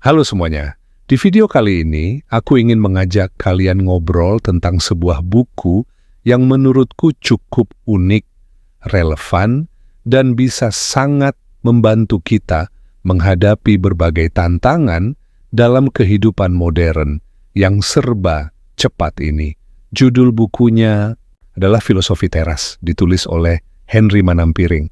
Halo semuanya, di video kali ini aku ingin mengajak kalian ngobrol tentang sebuah buku yang menurutku cukup unik, relevan, dan bisa sangat membantu kita menghadapi berbagai tantangan dalam kehidupan modern yang serba cepat ini. Judul bukunya adalah Filosofi Teras, ditulis oleh Henry Manampiring.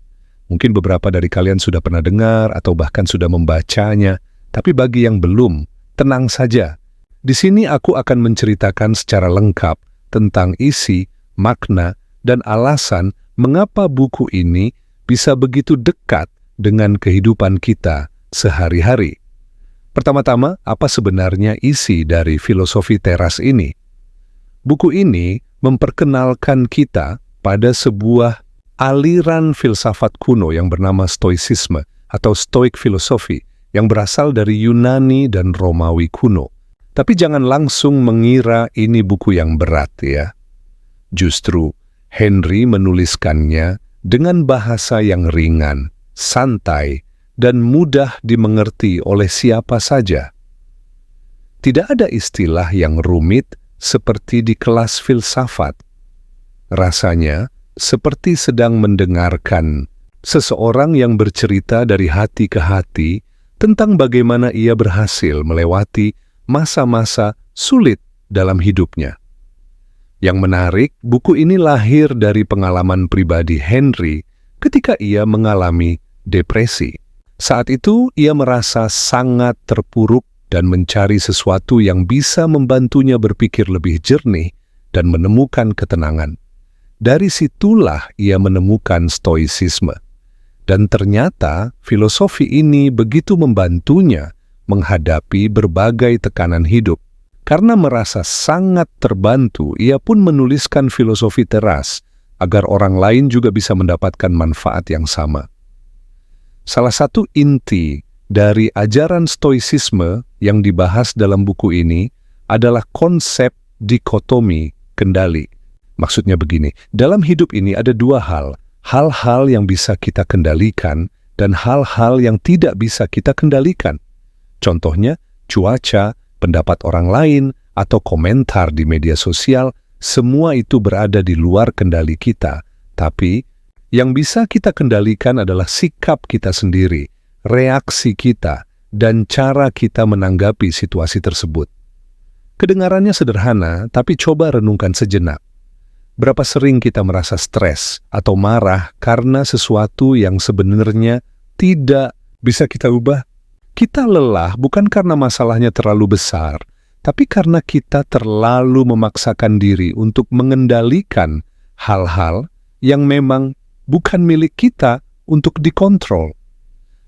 Mungkin beberapa dari kalian sudah pernah dengar atau bahkan sudah membacanya. Tapi bagi yang belum, tenang saja. Di sini aku akan menceritakan secara lengkap tentang isi, makna, dan alasan mengapa buku ini bisa begitu dekat dengan kehidupan kita sehari-hari. Pertama-tama, apa sebenarnya isi dari Filosofi Teras ini? Buku ini memperkenalkan kita pada sebuah aliran filsafat kuno yang bernama Stoicisme atau Stoic Philosophy, yang berasal dari Yunani dan Romawi kuno. Tapi jangan langsung mengira ini buku yang berat ya. Justru, Henry menuliskannya dengan bahasa yang ringan, santai, dan mudah dimengerti oleh siapa saja. Tidak ada istilah yang rumit seperti di kelas filsafat. Rasanya seperti sedang mendengarkan seseorang yang bercerita dari hati ke hati tentang bagaimana ia berhasil melewati masa-masa sulit dalam hidupnya. Yang menarik, buku ini lahir dari pengalaman pribadi Henry ketika ia mengalami depresi. Saat itu, ia merasa sangat terpuruk dan mencari sesuatu yang bisa membantunya berpikir lebih jernih dan menemukan ketenangan. Dari situlah ia menemukan Stoicisme. Dan ternyata filosofi ini begitu membantunya menghadapi berbagai tekanan hidup. Karena merasa sangat terbantu, ia pun menuliskan Filosofi Teras agar orang lain juga bisa mendapatkan manfaat yang sama. Salah satu inti dari ajaran Stoicisme yang dibahas dalam buku ini adalah konsep dikotomi kendali. Maksudnya begini, dalam hidup ini ada dua hal. Hal-hal yang bisa kita kendalikan dan hal-hal yang tidak bisa kita kendalikan. Contohnya, cuaca, pendapat orang lain, atau komentar di media sosial, semua itu berada di luar kendali kita. Tapi, yang bisa kita kendalikan adalah sikap kita sendiri, reaksi kita, dan cara kita menanggapi situasi tersebut. Kedengarannya sederhana, tapi coba renungkan sejenak. Berapa sering kita merasa stres atau marah karena sesuatu yang sebenarnya tidak bisa kita ubah? Kita lelah bukan karena masalahnya terlalu besar, tapi karena kita terlalu memaksakan diri untuk mengendalikan hal-hal yang memang bukan milik kita untuk dikontrol.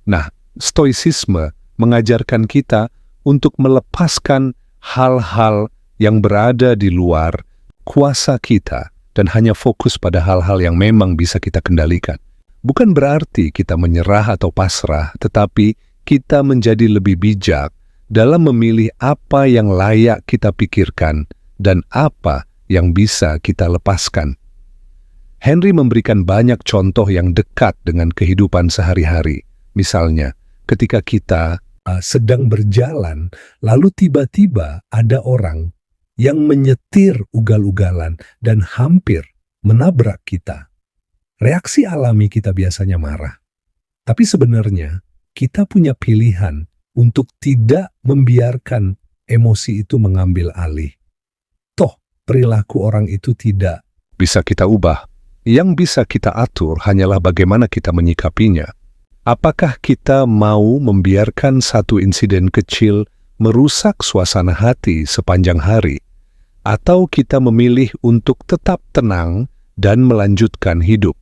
Nah, Stoicisme mengajarkan kita untuk melepaskan hal-hal yang berada di luar kuasa kita, dan hanya fokus pada hal-hal yang memang bisa kita kendalikan. Bukan berarti kita menyerah atau pasrah, tetapi kita menjadi lebih bijak dalam memilih apa yang layak kita pikirkan dan apa yang bisa kita lepaskan. Henry memberikan banyak contoh yang dekat dengan kehidupan sehari-hari. Misalnya, ketika kita sedang berjalan, lalu tiba-tiba ada orang yang menyetir ugal-ugalan dan hampir menabrak kita. Reaksi alami kita biasanya marah. Tapi sebenarnya kita punya pilihan untuk tidak membiarkan emosi itu mengambil alih. Toh, perilaku orang itu tidak bisa kita ubah. Yang bisa kita atur hanyalah bagaimana kita menyikapinya. Apakah kita mau membiarkan satu insiden kecil merusak suasana hati sepanjang hari? Atau kita memilih untuk tetap tenang dan melanjutkan hidup.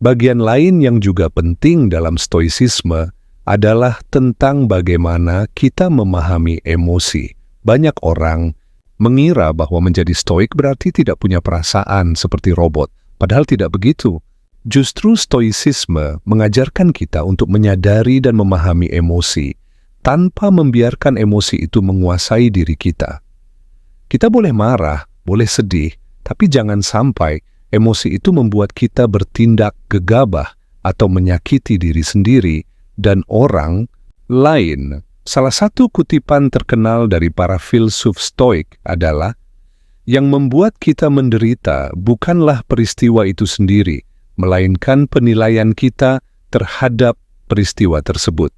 Bagian lain yang juga penting dalam Stoicisme adalah tentang bagaimana kita memahami emosi. Banyak orang mengira bahwa menjadi stoik berarti tidak punya perasaan seperti robot, padahal tidak begitu. Justru Stoicisme mengajarkan kita untuk menyadari dan memahami emosi, tanpa membiarkan emosi itu menguasai diri kita. Kita boleh marah, boleh sedih, tapi jangan sampai emosi itu membuat kita bertindak gegabah atau menyakiti diri sendiri dan orang lain Salah satu kutipan terkenal dari para filsuf Stoik adalah, "Yang membuat kita menderita bukanlah peristiwa itu sendiri, melainkan penilaian kita terhadap peristiwa tersebut."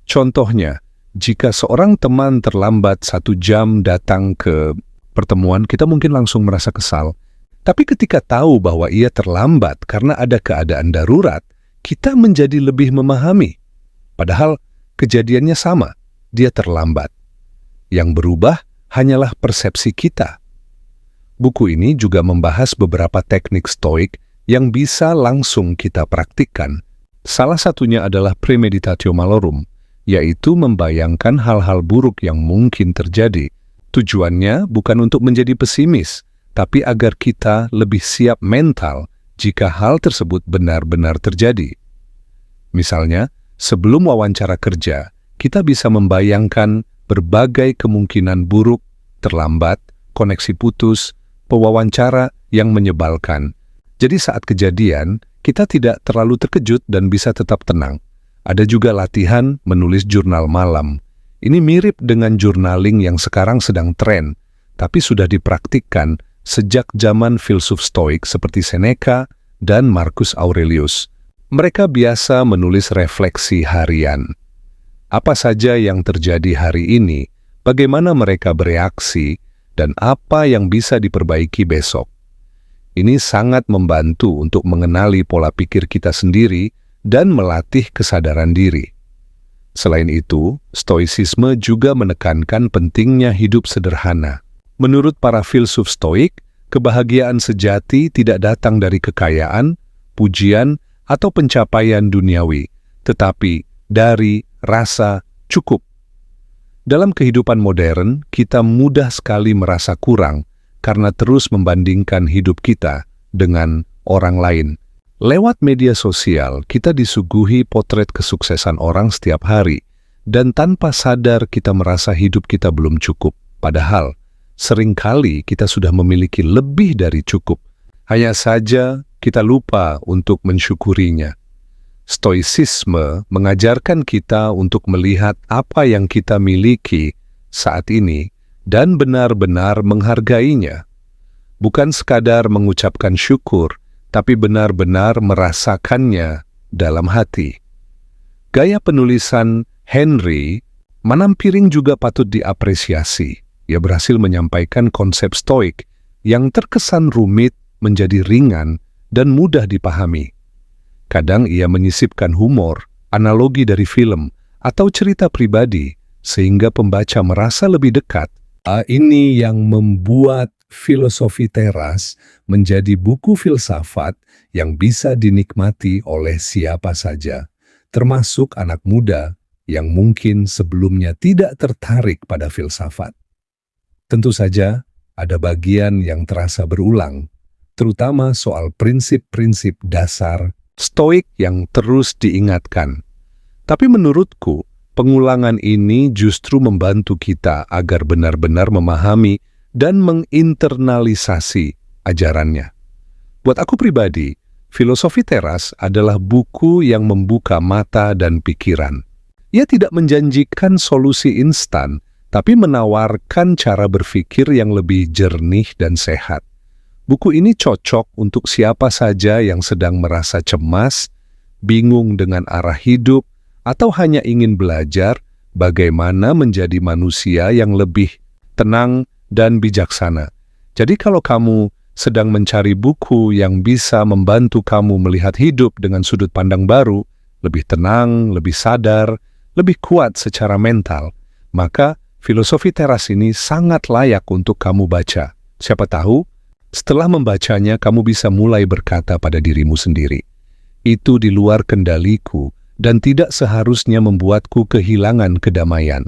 Contohnya, jika seorang teman terlambat 1 jam datang ke pertemuan, kita mungkin langsung merasa kesal. Tapi ketika tahu bahwa ia terlambat karena ada keadaan darurat, kita menjadi lebih memahami. Padahal kejadiannya sama, dia terlambat. Yang berubah hanyalah persepsi kita. Buku ini juga membahas beberapa teknik stoik yang bisa langsung kita praktikkan. Salah satunya adalah premeditatio malorum, yaitu membayangkan hal-hal buruk yang mungkin terjadi. Tujuannya bukan untuk menjadi pesimis, tapi agar kita lebih siap mental jika hal tersebut benar-benar terjadi. Misalnya, sebelum wawancara kerja, kita bisa membayangkan berbagai kemungkinan buruk, terlambat, koneksi putus, pewawancara yang menyebalkan. Jadi saat kejadian, kita tidak terlalu terkejut dan bisa tetap tenang. Ada juga latihan menulis jurnal malam. Ini mirip dengan journaling yang sekarang sedang tren, tapi sudah dipraktikkan sejak zaman filsuf Stoik seperti Seneca dan Marcus Aurelius. Mereka biasa menulis refleksi harian. Apa saja yang terjadi hari ini, bagaimana mereka bereaksi, dan apa yang bisa diperbaiki besok. Ini sangat membantu untuk mengenali pola pikir kita sendiri dan melatih kesadaran diri. Selain itu, Stoicisme juga menekankan pentingnya hidup sederhana. Menurut para filsuf Stoik, kebahagiaan sejati tidak datang dari kekayaan, pujian, atau pencapaian duniawi, tetapi dari rasa cukup. Dalam kehidupan modern, kita mudah sekali merasa kurang karena terus membandingkan hidup kita dengan orang lain. Lewat media sosial, kita disuguhi potret kesuksesan orang setiap hari, dan tanpa sadar kita merasa hidup kita belum cukup. Padahal, seringkali kita sudah memiliki lebih dari cukup. Hanya saja kita lupa untuk mensyukurinya. Stoicisme mengajarkan kita untuk melihat apa yang kita miliki saat ini dan benar-benar menghargainya. Bukan sekadar mengucapkan syukur, tapi benar-benar merasakannya dalam hati. Gaya penulisan Henry Manampiring juga patut diapresiasi. Ia berhasil menyampaikan konsep stoik yang terkesan rumit menjadi ringan dan mudah dipahami. Kadang ia menyisipkan humor, analogi dari film, atau cerita pribadi, sehingga pembaca merasa lebih dekat. Ini yang membuat Filosofi Teras menjadi buku filsafat yang bisa dinikmati oleh siapa saja, termasuk anak muda yang mungkin sebelumnya tidak tertarik pada filsafat. Tentu saja, ada bagian yang terasa berulang, terutama soal prinsip-prinsip dasar Stoik yang terus diingatkan. Tapi menurutku, pengulangan ini justru membantu kita agar benar-benar memahami dan menginternalisasi ajarannya. Buat aku pribadi, Filosofi Teras adalah buku yang membuka mata dan pikiran. Ia tidak menjanjikan solusi instan, tapi menawarkan cara berpikir yang lebih jernih dan sehat. Buku ini cocok untuk siapa saja yang sedang merasa cemas, bingung dengan arah hidup, atau hanya ingin belajar bagaimana menjadi manusia yang lebih tenang dan bijaksana. Jadi kalau kamu sedang mencari buku yang bisa membantu kamu melihat hidup dengan sudut pandang baru, lebih tenang, lebih sadar, lebih kuat secara mental, maka Filosofi Teras ini sangat layak untuk kamu baca. Siapa tahu, setelah membacanya kamu bisa mulai berkata pada dirimu sendiri, "Itu di luar kendaliku dan tidak seharusnya membuatku kehilangan kedamaian."